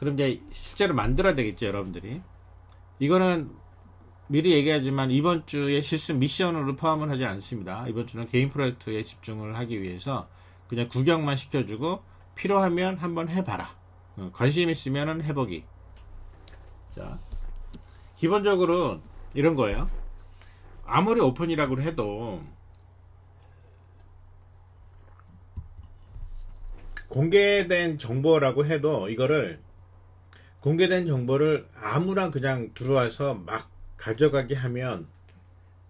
그럼 이제 실제로 만들어야 되겠죠, 여러분들이. 이거는 미리 얘기하지만 이번 주에 실습 미션으로 포함을 하지 않습니다. 이번 주는 개인 프로젝트에 집중을 하기 위해서 그냥 구경만 시켜주고 필요하면 한번 해봐라. 관심 있으면 해보기. 자, 기본적으로 이런 거예요. 아무리 오픈이라고 해도 공개된 정보라고 해도 이거를 공개된 정보를 아무나 그냥 들어와서 막 가져가게 하면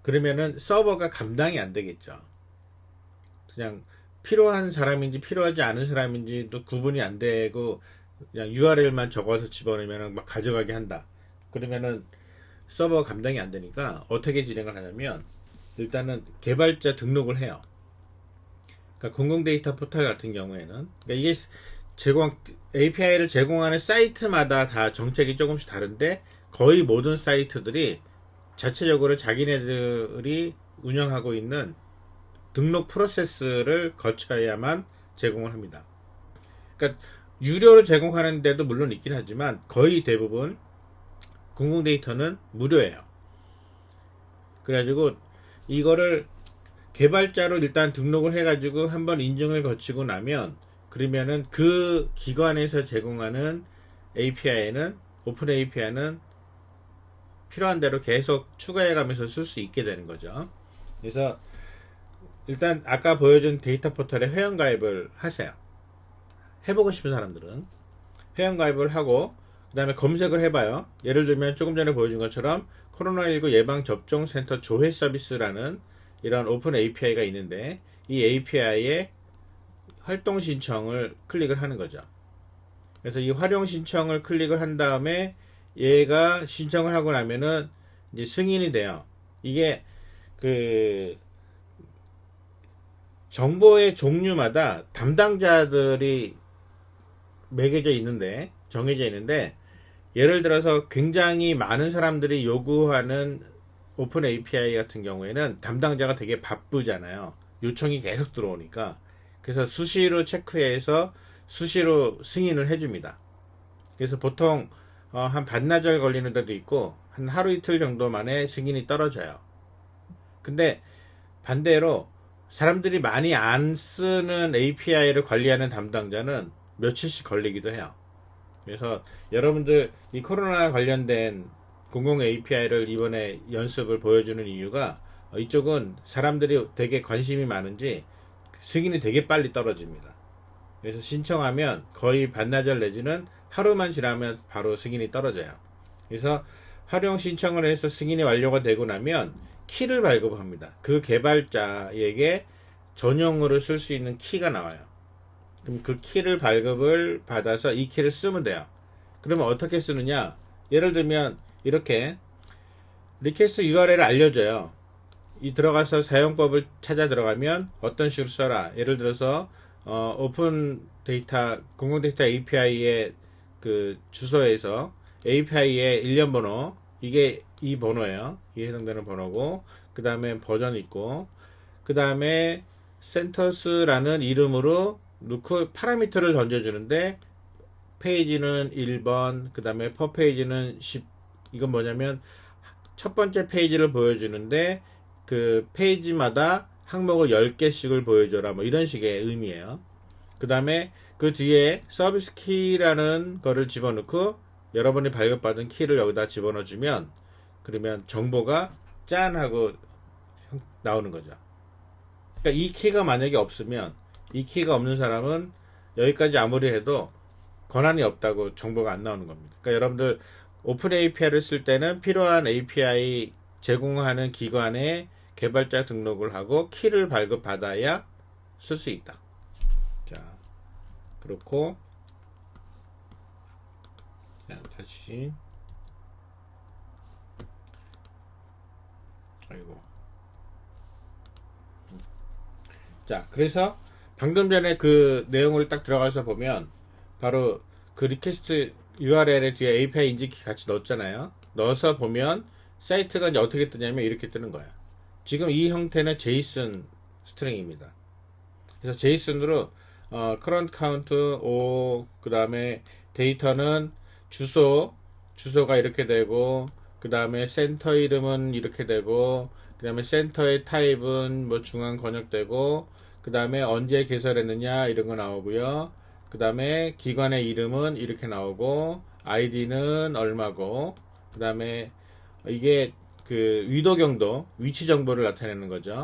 그러면은 서버가 감당이 안 되겠죠. 그냥 필요한 사람인지 필요하지 않은 사람인지도 구분이 안 되고 그냥 URL만 적어서 집어넣으면 막 가져가게 한다. 그러면은 서버 감당이 안 되니까 어떻게 진행을 하냐면 일단은 개발자 등록을 해요. 그러니까 공공 데이터 포털 같은 경우에는 그러니까 이게 API를 제공하는 사이트마다 다 정책이 조금씩 다른데 거의 모든 사이트들이 자체적으로 자기네들이 운영하고 있는 등록 프로세스를 거쳐야만 제공을 합니다. 그러니까 유료로 제공하는 데도 물론 있긴 하지만 거의 대부분 공공 데이터는 무료예요. 그래가지고 이거를 개발자로 일단 등록을 해가지고 한번 인증을 거치고 나면 그러면은 그 기관에서 제공하는 API는 오픈 API는 필요한 대로 계속 추가해가면서 쓸 수 있게 되는 거죠. 그래서 일단 아까 보여준 데이터 포털에 회원가입을 하세요. 해보고 싶은 사람들은 회원가입을 하고 그 다음에 검색을 해봐요. 예를 들면 조금 전에 보여준 것처럼 코로나19 예방접종센터 조회 서비스라는 이런 오픈 API가 있는데 이 API에 활동 신청을 클릭을 하는 거죠. 그래서 이 활용 신청을 클릭을 한 다음에 얘가 신청을 하고 나면은 이제 승인이 돼요. 이게 그 정보의 종류마다 담당자들이 정해져 있는데 예를 들어서 굉장히 많은 사람들이 요구하는 오픈 API 같은 경우에는 담당자가 되게 바쁘잖아요. 요청이 계속 들어오니까. 그래서 수시로 체크해서 수시로 승인을 해줍니다. 그래서 보통 한 반나절 걸리는 데도 있고 한 하루 이틀 정도 만에 승인이 떨어져요. 근데 반대로 사람들이 많이 안 쓰는 API를 관리하는 담당자는 며칠씩 걸리기도 해요. 그래서 여러분들 이 코로나 관련된 공공 API를 이번에 연습을 보여주는 이유가 이쪽은 사람들이 되게 관심이 많은지 승인이 되게 빨리 떨어집니다. 그래서 신청하면 거의 반나절 내지는 하루만 지나면 바로 승인이 떨어져요. 그래서 활용 신청을 해서 승인이 완료가 되고 나면 키를 발급합니다. 그 개발자에게 전용으로 쓸 수 있는 키가 나와요. 그럼 그 키를 발급을 받아서 이 키를 쓰면 돼요. 그러면 어떻게 쓰느냐? 예를 들면 이렇게 리퀘스트 URL을 알려줘요. 이 들어가서 사용법을 찾아 들어가면 어떤 식으로 써라. 예를 들어서 오픈 데이터 공공 데이터 API의 그 주소에서 API의 일련 번호 이게 이 번호예요. 이에 해당되는 번호고 그 다음에 버전 있고 그 다음에 센터스라는 이름으로 넣고 파라미터를 던져주는데 페이지는 1번 그 다음에 per 페이지는 10 이건 뭐냐면 첫 번째 페이지를 보여주는데 그 페이지마다 항목을 10개씩을 보여줘라 뭐 이런 식의 의미예요. 그 다음에 그 뒤에 서비스 키라는 거를 집어넣고 여러분이 발급받은 키를 여기다 집어넣어 주면 그러면 정보가 짠 하고 나오는 거죠. 그러니까 이 키가 만약에 없으면 이 키가 없는 사람은 여기까지 아무리 해도 권한이 없다고 정보가 안 나오는 겁니다. 그러니까 여러분들 오픈 API를 쓸 때는 필요한 API 제공하는 기관에 개발자 등록을 하고 키를 발급받아야 쓸 수 있다. 자, 그렇고 자, 다시 아이고 자, 그래서 방금 전에 그 내용을 딱 들어가서 보면 바로 그 리퀘스트 URL에 뒤에 API 인증키 같이 넣었잖아요. 넣어서 보면 사이트가 이제 어떻게 뜨냐면 이렇게 뜨는 거야. 지금 이 형태는 JSON 스트링입니다. 그래서 JSON으로 current count 5 그 다음에 데이터는 주소가 이렇게 되고, 그 다음에 센터 이름은 이렇게 되고, 그 다음에 센터의 타입은 뭐 중앙 번역되고, 그 다음에 언제 개설했느냐 이런 거 나오고요. 그 다음에 기관의 이름은 이렇게 나오고, 아이디는 얼마고, 그 다음에 이게 그 위도경도 위치 정보를 나타내는 거죠.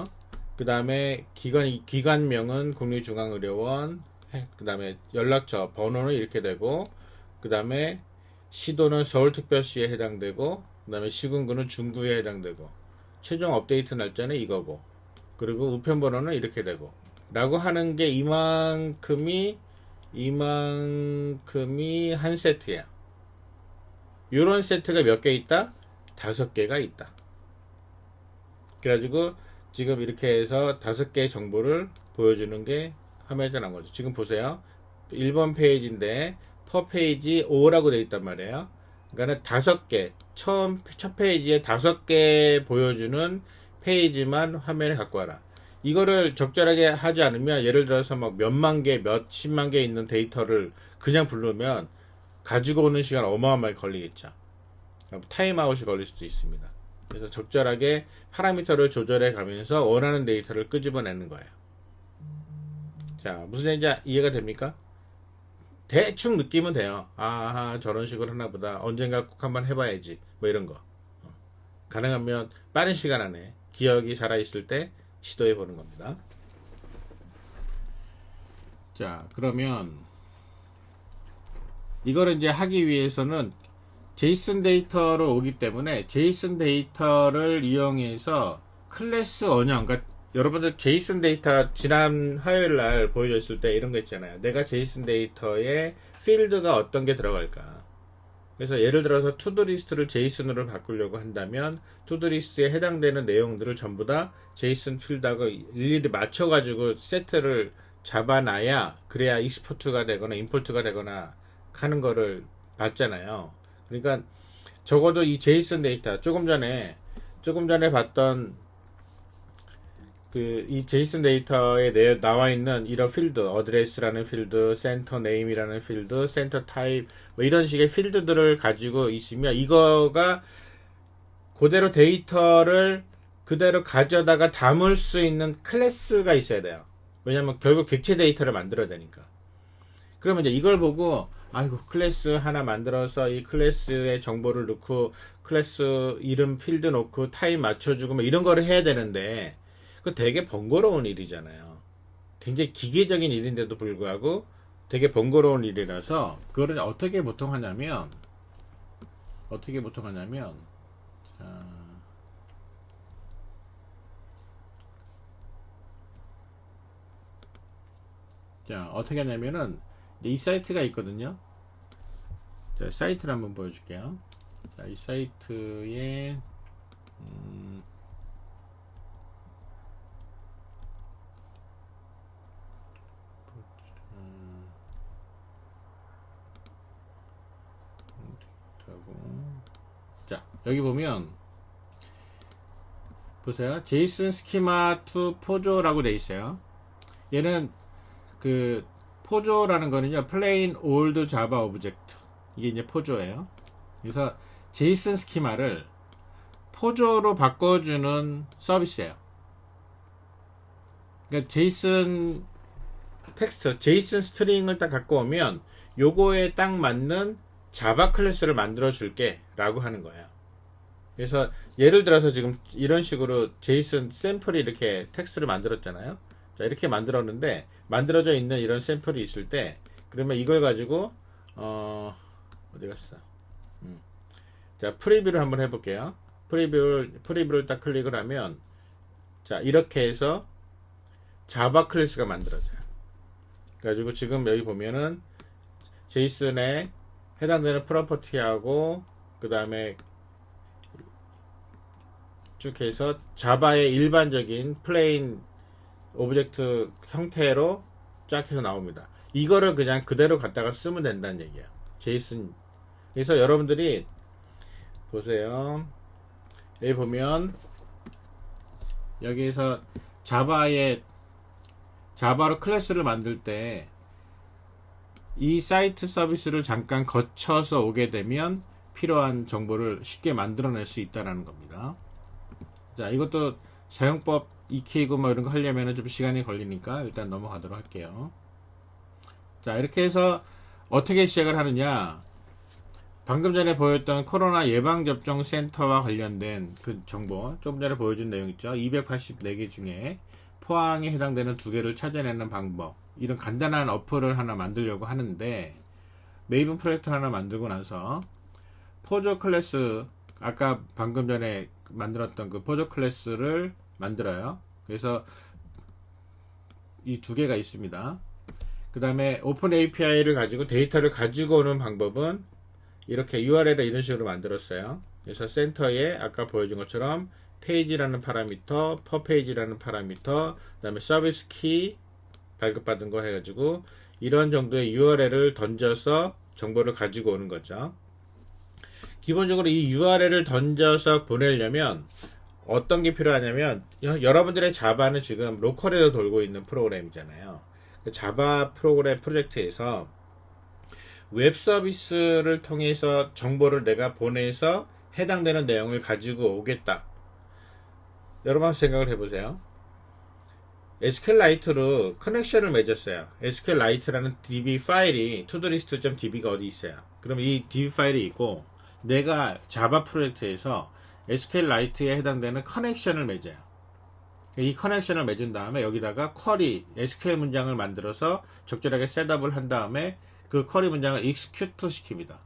그 다음에 기관명은 국립중앙의료원, 그 다음에 연락처 번호는 이렇게 되고, 그 다음에 시도는 서울특별시에 해당되고, 그 다음에 시군구는 중구에 해당되고, 최종 업데이트 날짜는 이거고, 그리고 우편번호는 이렇게 되고 라고 하는 게 이만큼이 한 세트야. 요런 세트가 몇 개 있다? 5개가 있다. 그래가지고 지금 이렇게 해서 5개의 정보를 보여주는 게 화면에 나온 거죠. 지금 보세요. 1번 페이지인데 per 페이지 5라고 되어 있단 말이에요. 그러니까 5개, 첫 페이지에 5개 보여주는 페이지만 화면에 갖고 와라. 이거를 적절하게 하지 않으면, 예를 들어서 막 몇만 개, 몇십만 개 있는 데이터를 그냥 부르면 가지고 오는 시간 어마어마하게 걸리겠죠. 타임아웃이 걸릴 수도 있습니다. 그래서 적절하게 파라미터를 조절해 가면서 원하는 데이터를 끄집어내는 거예요. 자, 무슨 얘기인지 이해가 됩니까? 대충 느끼면 돼요. 아하, 저런 식으로 하나 보다. 언젠가 꼭 한번 해봐야지. 뭐 이런 거. 가능하면 빠른 시간 안에 기억이 살아있을 때 시도해 보는 겁니다. 자, 그러면 이거를 이제 하기 위해서는 제이슨 데이터로 오기 때문에 제이슨 데이터를 이용해서 클래스 원형, 그러니까 여러분들 제이슨 데이터 지난 화요일 날 보여줬을 때 이런 거 있잖아요. 내가 제이슨 데이터에 필드가 어떤 게 들어갈까. 그래서 예를 들어서 투두리스트를 제이슨으로 바꾸려고 한다면 투두리스트에 해당되는 내용들을 전부 다 제이슨 필드하고 일일이 맞춰가지고 세트를 잡아놔야, 그래야 익스포트가 되거나 임포트가 되거나 하는 거를 봤잖아요. 그러니까 적어도 이 제이슨 데이터, 조금 전에 봤던 이 제이슨 데이터에 나와 있는 이런 필드, 어드레스라는 필드, 센터 네임이라는 필드, 센터 타입, 뭐 이런 식의 필드들을 가지고 있으면 이거가 그대로 데이터를 그대로 가져다가 담을 수 있는 클래스가 있어야 돼요. 왜냐면 결국 객체 데이터를 만들어야 되니까. 그러면 이제 이걸 보고, 아이고, 클래스 하나 만들어서 이 클래스의 정보를 넣고 클래스 이름 필드 놓고 타입 맞춰주고 뭐 이런 거를 해야 되는데, 그 되게 번거로운 일이잖아요. 굉장히 기계적인 일인데도 불구하고 되게 번거로운 일이라서, 그거를 어떻게 보통 하냐면 자, 어떻게 하냐면은 이 사이트가 있거든요. 자, 사이트를 한번 보여줄게요. 자, 이 사이트에 자, 여기 보면 보세요. 제이슨 스키마 투 포조라고 돼 있어요. 얘는 그 포조라는 거는요, plain old java object, 이게 이제 포조예요. 그래서 제이슨 스키마를 포조로 바꿔주는 서비스예요. 그러니까 제이슨 텍스트, 제이슨 스트링을 딱 갖고 오면 요거에 딱 맞는 자바 클래스를 만들어 줄게 라고 하는 거예요. 그래서 예를 들어서 지금 이런 식으로 제이슨 샘플이 이렇게 텍스트를 만들었잖아요. 자, 이렇게 만들었는데 만들어져 있는 이런 샘플이 있을 때, 그러면 이걸 가지고 어디 갔어? 자, 프리뷰를 한번 해볼게요. 프리뷰를 딱 클릭을 하면, 자, 이렇게 해서 자바 클래스가 만들어져요. 그래가지고 지금 여기 보면은 제이슨에 해당되는 프로퍼티하고 그 다음에 쭉 해서 자바의 일반적인 플레인 오브젝트 형태로 쫙 해서 나옵니다. 이거를 그냥 그대로 갖다가 쓰면 된다는 얘기예요. 제이슨. 그래서 여러분들이 보세요. 여기 보면 여기에서 자바로 클래스를 만들 때 이 사이트 서비스를 잠깐 거쳐서 오게 되면 필요한 정보를 쉽게 만들어낼 수 있다는 겁니다. 자, 이것도 사용법 익히고 뭐 이런 거 하려면 좀 시간이 걸리니까 일단 넘어가도록 할게요. 자, 이렇게 해서 어떻게 시작을 하느냐. 방금 전에 보였던 코로나 예방접종 센터와 관련된 그 정보, 조금 전에 보여준 내용 있죠. 284개 중에 포항에 해당되는 2개를 찾아내는 방법. 이런 간단한 어플을 하나 만들려고 하는데, 메이븐 프로젝트 하나 만들고 나서 포조 클래스, 아까 방금 전에 만들었던 그 포조 클래스를 만들어요. 그래서 이 2개가 있습니다. 그 다음에 오픈 API를 가지고 데이터를 가지고 오는 방법은 이렇게 URL을 이런 식으로 만들었어요. 그래서 센터에 아까 보여준 것처럼 페이지라는 파라미터, per 페이지라는 파라미터, 그 다음에 서비스 키 발급받은 거 해가지고 이런 정도의 URL을 던져서 정보를 가지고 오는 거죠. 기본적으로 이 URL을 던져서 보내려면 어떤 게 필요하냐면, 여러분들의 자바는 지금 로컬에도 돌고 있는 프로그램이잖아요. 자바 프로그램 프로젝트에서 웹 서비스를 통해서 정보를 내가 보내서 해당되는 내용을 가지고 오겠다. 여러분 한번 생각을 해보세요. SQLite로 커넥션을 맺었어요. SQLite라는 DB 파일이 todoist.db가 어디 있어요. 그럼 이 DB 파일이 있고, 내가 자바 프로젝트에서 SQLite에 해당되는 커넥션을 맺어요. 이 커넥션을 맺은 다음에 여기다가 쿼리, SQL 문장을 만들어서 적절하게 셋업을 한 다음에 그 쿼리 문장을 execute 시킵니다.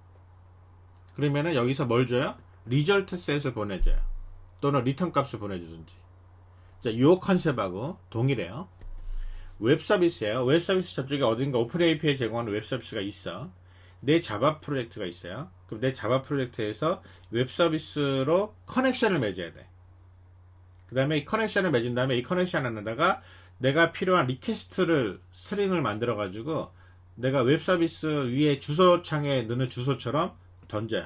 그러면은 여기서 뭘 줘요? result set을 보내줘요. 또는 return 값을 보내주든지. 자, 이 컨셉하고 동일해요. 웹 서비스예요. 웹 서비스 저쪽에 어딘가 오픈 API 제공하는 웹 서비스가 있어. 내 자바 프로젝트가 있어요. 그럼 내 자바 프로젝트에서 웹 서비스로 커넥션을 맺어야 돼. 그 다음에 이 커넥션을 맺은 다음에 이 커넥션 안에다가 내가 필요한 리퀘스트를 스트링을 만들어 가지고 내가 웹 서비스 위에 주소창에 넣는 주소처럼 던져요.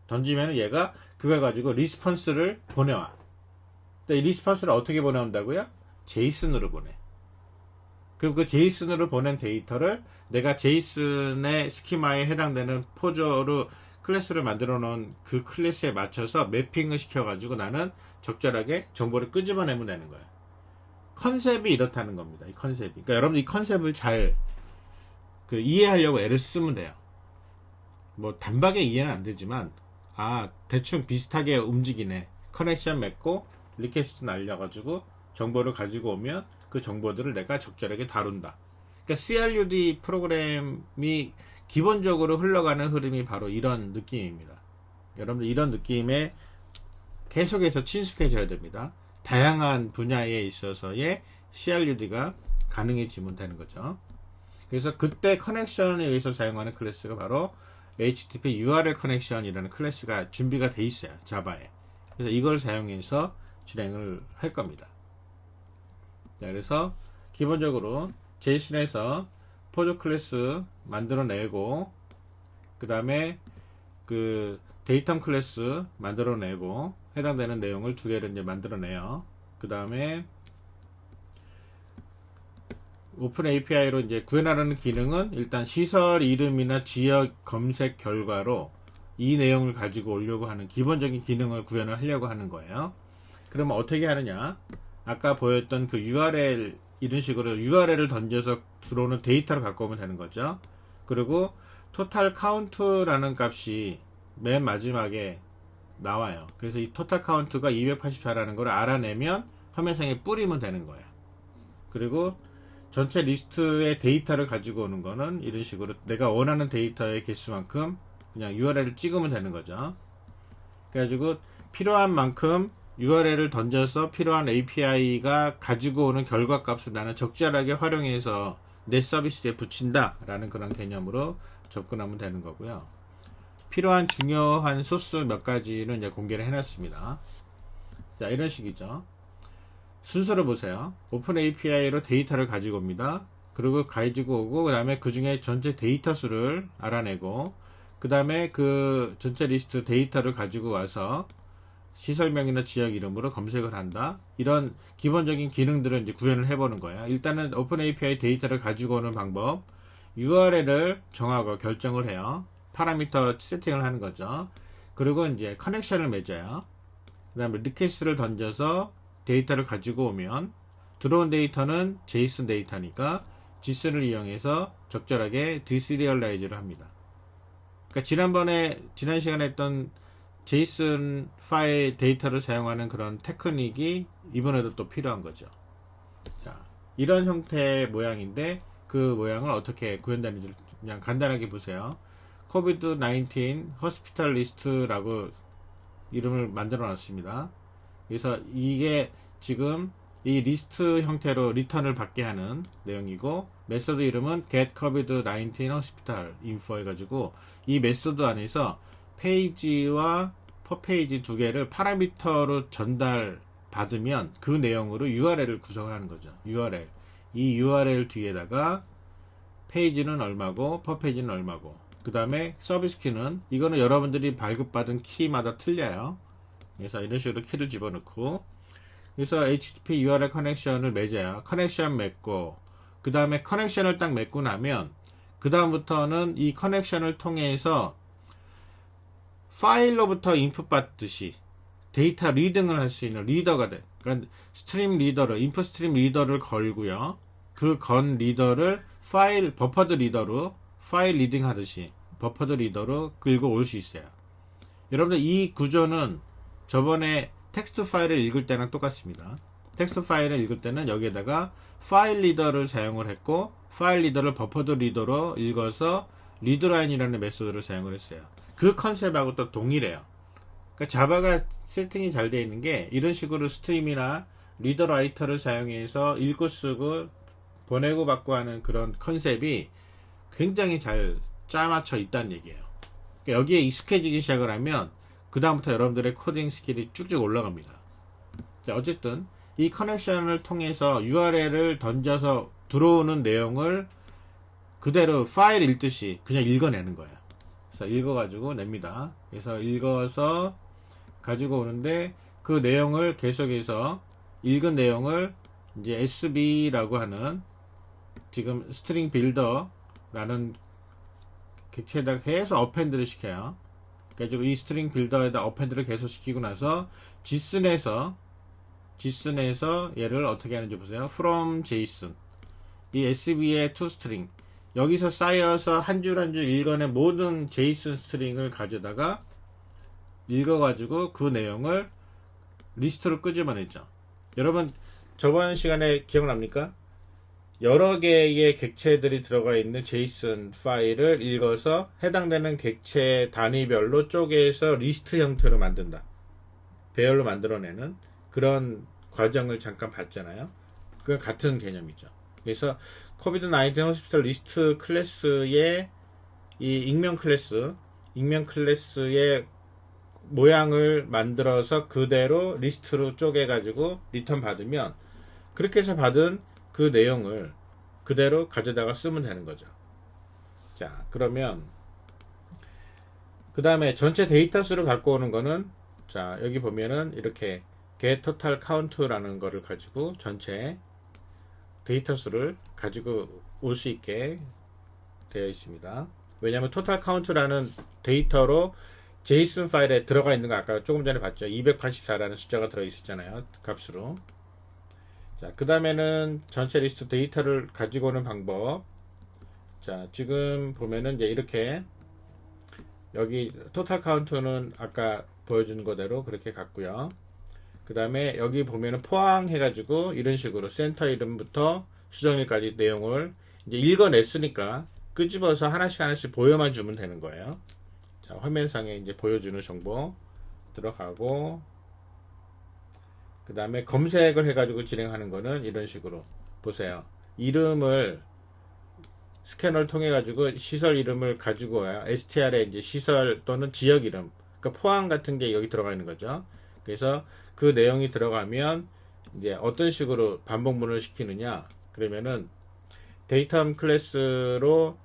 던지면 얘가 그걸 가지고 리스폰스를 보내와. 이 리스폰스를 어떻게 보내온다고요? 제이슨으로 보내. 그럼 그 제이슨으로 보낸 데이터를 내가 제이슨의 스키마에 해당되는 포저로 클래스를 만들어 놓은 그 클래스에 맞춰서 매핑을 시켜가지고 나는 적절하게 정보를 끄집어내면 되는 거예요. 컨셉이 이렇다는 겁니다. 이 컨셉이. 그러니까 여러분 이 컨셉을 잘 이해하려고 애를 쓰면 돼요. 뭐 단박에 이해는 안 되지만 대충 비슷하게 움직이네. 커넥션 맺고 리퀘스트 날려가지고 정보를 가지고 오면 그 정보들을 내가 적절하게 다룬다. 그러니까 CRUD 프로그램이 기본적으로 흘러가는 흐름이 바로 이런 느낌입니다. 여러분들 이런 느낌에 계속해서 친숙해져야 됩니다. 다양한 분야에 있어서의 CRUD가 가능해지면 되는 거죠. 그래서 그때 커넥션에 의해서 사용하는 클래스가 바로 HTTP URL 커넥션이라는 클래스가 준비가 돼 있어요. 자바에. 그래서 이걸 사용해서 진행을 할 겁니다. 자, 그래서 기본적으로 JSON에서 포조 클래스 만들어내고, 그 다음에 그 데이터 클래스 만들어내고, 해당되는 내용을 2개를 이제 만들어내요. 그 다음에 오픈 API로 이제 구현하라는 기능은 일단 시설 이름이나 지역 검색 결과로 이 내용을 가지고 오려고 하는 기본적인 기능을 구현을 하려고 하는 거예요. 그러면 어떻게 하느냐? 아까 보였던 그 URL 이런 식으로 URL을 던져서 들어오는 데이터를 갖고 오면 되는 거죠. 그리고 토탈 카운트라는 값이 맨 마지막에 나와요. 그래서 이 토탈 카운트가 284라는 걸 알아내면 화면상에 뿌리면 되는 거예요. 그리고 전체 리스트의 데이터를 가지고 오는 거는 이런 식으로 내가 원하는 데이터의 개수만큼 그냥 URL을 찍으면 되는 거죠. 그래가지고 필요한 만큼 URL을 던져서 필요한 API가 가지고 오는 결과 값을 나는 적절하게 활용해서 내 서비스에 붙인다 라는 그런 개념으로 접근하면 되는 거고요. 필요한 중요한 소스 몇 가지는 이제 공개를 해놨습니다. 자, 이런 식이죠. 순서를 보세요. 오픈 API로 데이터를 가지고 옵니다. 그리고 가지고 오고, 그 다음에 그 중에 전체 데이터 수를 알아내고, 그 다음에 그 전체 리스트 데이터를 가지고 와서 시설명이나 지역 이름으로 검색을 한다. 이런 기본적인 기능들을 이제 구현을 해보는 거야. 일단은 오픈 API 데이터를 가지고 오는 방법. URL을 정하고 결정을 해요. 파라미터 세팅을 하는 거죠. 그리고 이제 커넥션을 맺어요. 그 다음에 리퀘스트를 던져서 데이터를 가지고 오면 들어온 데이터는 JSON 데이터니까 JSON을 이용해서 적절하게 디시리얼라이즈를 합니다. 그러니까 지난 시간에 했던 JSON 파일 데이터를 사용하는 그런 테크닉이 이번에도 또 필요한 거죠. 자, 이런 형태의 모양인데 그 모양을 어떻게 구현되는지 그냥 간단하게 보세요. COVID-19 호스피탈 리스트라고 이름을 만들어 놨습니다. 그래서 이게 지금 이 리스트 형태로 리턴을 받게 하는 내용이고, 메소드 이름은 get COVID-19 hospital info 해가지고 이 메소드 안에서 페이지와 퍼페이지 두 개를 파라미터로 전달 받으면 그 내용으로 URL을 구성하는 거죠. URL. 이 URL 뒤에다가 페이지는 얼마고 퍼페이지는 얼마고, 그 다음에 서비스 키는 이거는 여러분들이 발급받은 키마다 틀려요. 그래서 이런 식으로 키를 집어넣고, 그래서 HTTP URL 커넥션을 맺어요. 커넥션 맺고, 그 다음에 커넥션을 딱 맺고 나면 그 다음부터는 이 커넥션을 통해서 파일로부터 인풋 받듯이 데이터 리딩을 할 수 있는 리더가 돼. 그러니까 스트림 리더를, 인풋 스트림 리더를 걸고요. 그 건 리더를 파일 버퍼드 리더로 파일 리딩 하듯이 버퍼드 리더로 긁어 올 수 있어요. 여러분들 이 구조는 저번에 텍스트 파일을 읽을 때랑 똑같습니다. 텍스트 파일을 읽을 때는 여기에다가 파일 리더를 사용을 했고, 파일 리더를 버퍼드 리더로 읽어서 리드라인이라는 메소드를 사용을 했어요. 그 컨셉하고 또 동일해요. 그러니까 자바가 세팅이 잘 되어 있는 게 이런 식으로 스트림이나 리더라이터를 사용해서 읽고 쓰고 보내고 받고 하는 그런 컨셉이 굉장히 잘 짜맞춰 있다는 얘기예요. 그러니까 여기에 익숙해지기 시작을 하면 그 다음부터 여러분들의 코딩 스킬이 쭉쭉 올라갑니다. 자, 어쨌든 이 커넥션을 통해서 URL을 던져서 들어오는 내용을 그대로 파일 읽듯이 그냥 읽어내는 거예요. 그래서 읽어가지고 냅니다. 그래서 읽어서 가지고 오는데 그 내용을 계속해서 읽은 내용을 이제 SB라고 하는 지금 스트링 빌더라는 객체에다가 계속 어펜드를 시켜요. 그래서 이 스트링 빌더에다 어펜드를 계속 시키고 나서 JSON에서 얘를 어떻게 하는지 보세요. from JSON 이 SB의 toString 여기서 쌓여서 한 줄 한 줄 읽어낸 모든 JSON 스트링을 가져다가 읽어가지고 그 내용을 리스트로 끄집어내죠. 여러분 저번 시간에 기억납니까? 여러 개의 객체들이 들어가 있는 JSON 파일을 읽어서 해당되는 객체 단위별로 쪼개서 리스트 형태로 만든다. 배열로 만들어내는 그런 과정을 잠깐 봤잖아요. 그건 같은 개념이죠. 그래서 COVID-19 호스피탈 리스트 클래스의 이 익명 클래스의 모양을 만들어서 그대로 리스트로 쪼개가지고 리턴 받으면 그렇게 해서 받은 그 내용을 그대로 가져다가 쓰면 되는 거죠. 자, 그러면 그 다음에 전체 데이터 수를 갖고 오는 거는 자, 여기 보면은 이렇게 get total count라는 거를 가지고 전체 데이터 수를 가지고 올 수 있게 되어 있습니다. 왜냐하면 total count라는 데이터로 JSON 파일에 들어가 있는 거 아까 조금 전에 봤죠. 284라는 숫자가 들어 있었잖아요. 값으로. 자, 그 다음에는 전체 리스트 데이터를 가지고 오는 방법. 자, 지금 보면은 이제 이렇게 여기 토탈 카운트는 아까 보여준 거대로 그렇게 갔고요. 그 다음에 여기 보면은 포항해가지고 이런 식으로 센터 이름부터 수정일까지 내용을 이제 읽어냈으니까 끄집어서 하나씩 보여만 주면 되는 거예요. 자, 화면상에 이제 보여주는 정보 들어가고, 그 다음에 검색을 해가지고 진행하는 거는 이런 식으로 보세요. 이름을 스캐너를 통해 가지고 시설 이름을 가지고 와요. str에 이제 시설 또는 지역 이름, 그러니까 포항 같은 게 여기 들어가 있는 거죠. 그래서 그 내용이 들어가면 이제 어떤 식으로 반복문을 시키느냐, 그러면은 데이터 클래스로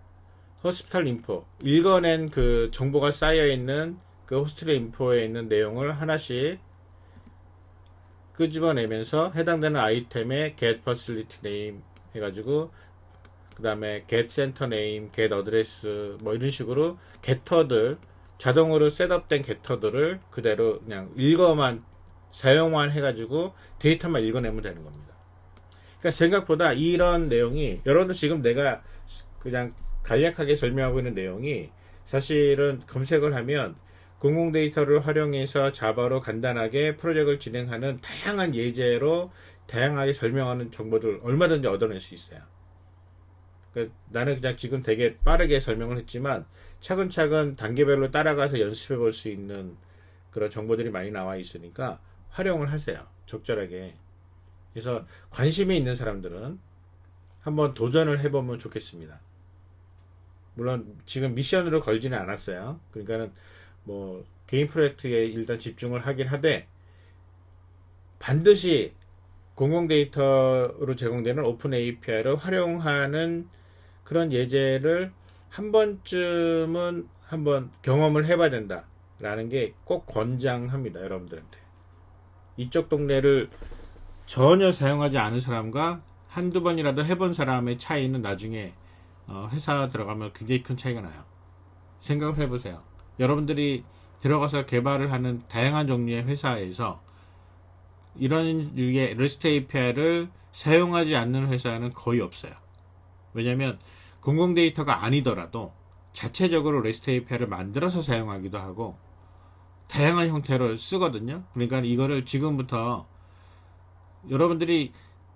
호스피탈 인포 읽어낸 그 정보가 쌓여 있는 그 호스피탈 인포에 있는 내용을 하나씩 끄집어내면서 해당되는 아이템의 get facility name 해가지고 그 다음에 get center name, get address 뭐 이런 식으로 게터들, 자동으로 셋업된 게터들을 그대로 그냥 사용만 해가지고 데이터만 읽어내면 되는 겁니다. 그러니까 생각보다 이런 내용이, 여러분들 지금 내가 그냥 간략하게 설명하고 있는 내용이 사실은 검색을 하면 공공 데이터를 활용해서 자바로 간단하게 프로젝트를 진행하는 다양한 예제로 다양하게 설명하는 정보들 얼마든지 얻어낼 수 있어요. 그러니까 나는 그냥 지금 되게 빠르게 설명을 했지만 차근차근 단계별로 따라가서 연습해 볼 수 있는 그런 정보들이 많이 나와 있으니까 활용을 하세요. 적절하게. 그래서 관심이 있는 사람들은 한번 도전을 해보면 좋겠습니다. 물론 지금 미션으로 걸지는 않았어요. 그러니까는 뭐 개인 프로젝트에 일단 집중을 하긴 하되, 반드시 공공 데이터로 제공되는 오픈 API를 활용하는 그런 예제를 한 번쯤은 한번 경험을 해봐야 된다라는 게 꼭 권장합니다. 여러분들한테. 이쪽 동네를 전혀 사용하지 않은 사람과 한두 번이라도 해본 사람의 차이는 나중에 회사 들어가면 굉장히 큰 차이가 나요. 생각을 해보세요. 여러분들이 들어가서 개발을 하는 다양한 종류의 회사에서 이런 유의 REST API를 사용하지 않는 회사는 거의 없어요. 왜냐하면 공공 데이터가 아니더라도 자체적으로 REST API를 만들어서 사용하기도 하고 다양한 형태로 쓰거든요. 그러니까 이거를 지금부터 여러분들이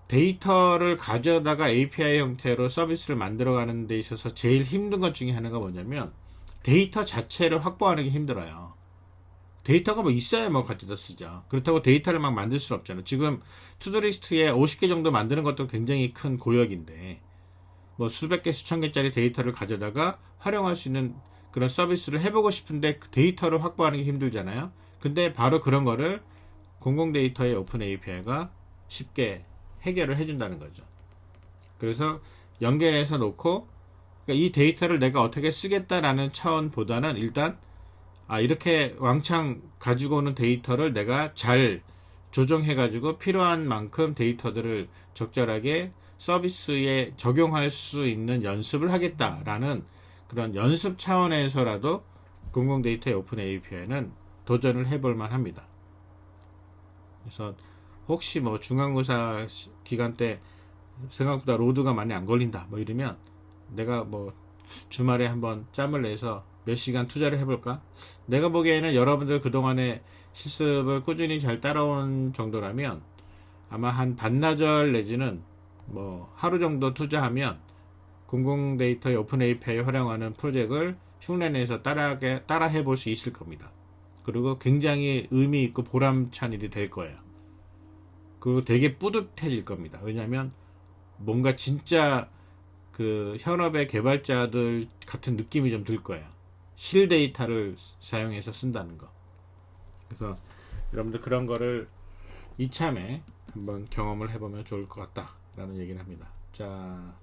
데이터를 가져다가 API 형태로 서비스를 만들어가는 데 있어서 제일 힘든 것 중에 하나가 뭐냐면 데이터 자체를 확보하는 게 힘들어요. 데이터가 뭐 있어야 뭐 가져다 쓰죠. 그렇다고 데이터를 막 만들 수는 없잖아요. 지금 투두리스트에 50개 정도 만드는 것도 굉장히 큰 고역인데 뭐 수백 개 수천 개짜리 데이터를 가져다가 활용할 수 있는 그런 서비스를 해보고 싶은데 그 데이터를 확보하는 게 힘들잖아요. 근데 바로 그런 거를 공공 데이터의 오픈 API가 쉽게 해결을 해준다는 거죠. 그래서 연결해서 놓고, 그러니까 이 데이터를 내가 어떻게 쓰겠다라는 차원보다는 일단 이렇게 왕창 가지고 오는 데이터를 내가 잘 조정해 가지고 필요한 만큼 데이터들을 적절하게 서비스에 적용할 수 있는 연습을 하겠다라는 그런 연습 차원에서라도 공공 데이터의 오픈 API는 도전을 해볼 만합니다. 그래서 혹시 뭐 중간고사 기간 때 생각보다 로드가 많이 안 걸린다 뭐 이러면 내가 뭐 주말에 한번 짬을 내서 몇 시간 투자를 해볼까? 내가 보기에는 여러분들 그동안에 실습을 꾸준히 잘 따라온 정도라면 아마 한 반나절 내지는 뭐 하루 정도 투자하면 공공 데이터의 오픈 API 활용하는 프로젝트를 흉내내서 따라 해볼 수 있을 겁니다. 그리고 굉장히 의미 있고 보람찬 일이 될 거예요. 그리고 되게 뿌듯해질 겁니다. 왜냐하면 뭔가 진짜 그 현업의 개발자들 같은 느낌이 좀 들 거예요. 실 데이터를 사용해서 쓴다는 거. 그래서 여러분들 그런 거를 이참에 한번 경험을 해보면 좋을 것 같다라는 얘기를 합니다. 자.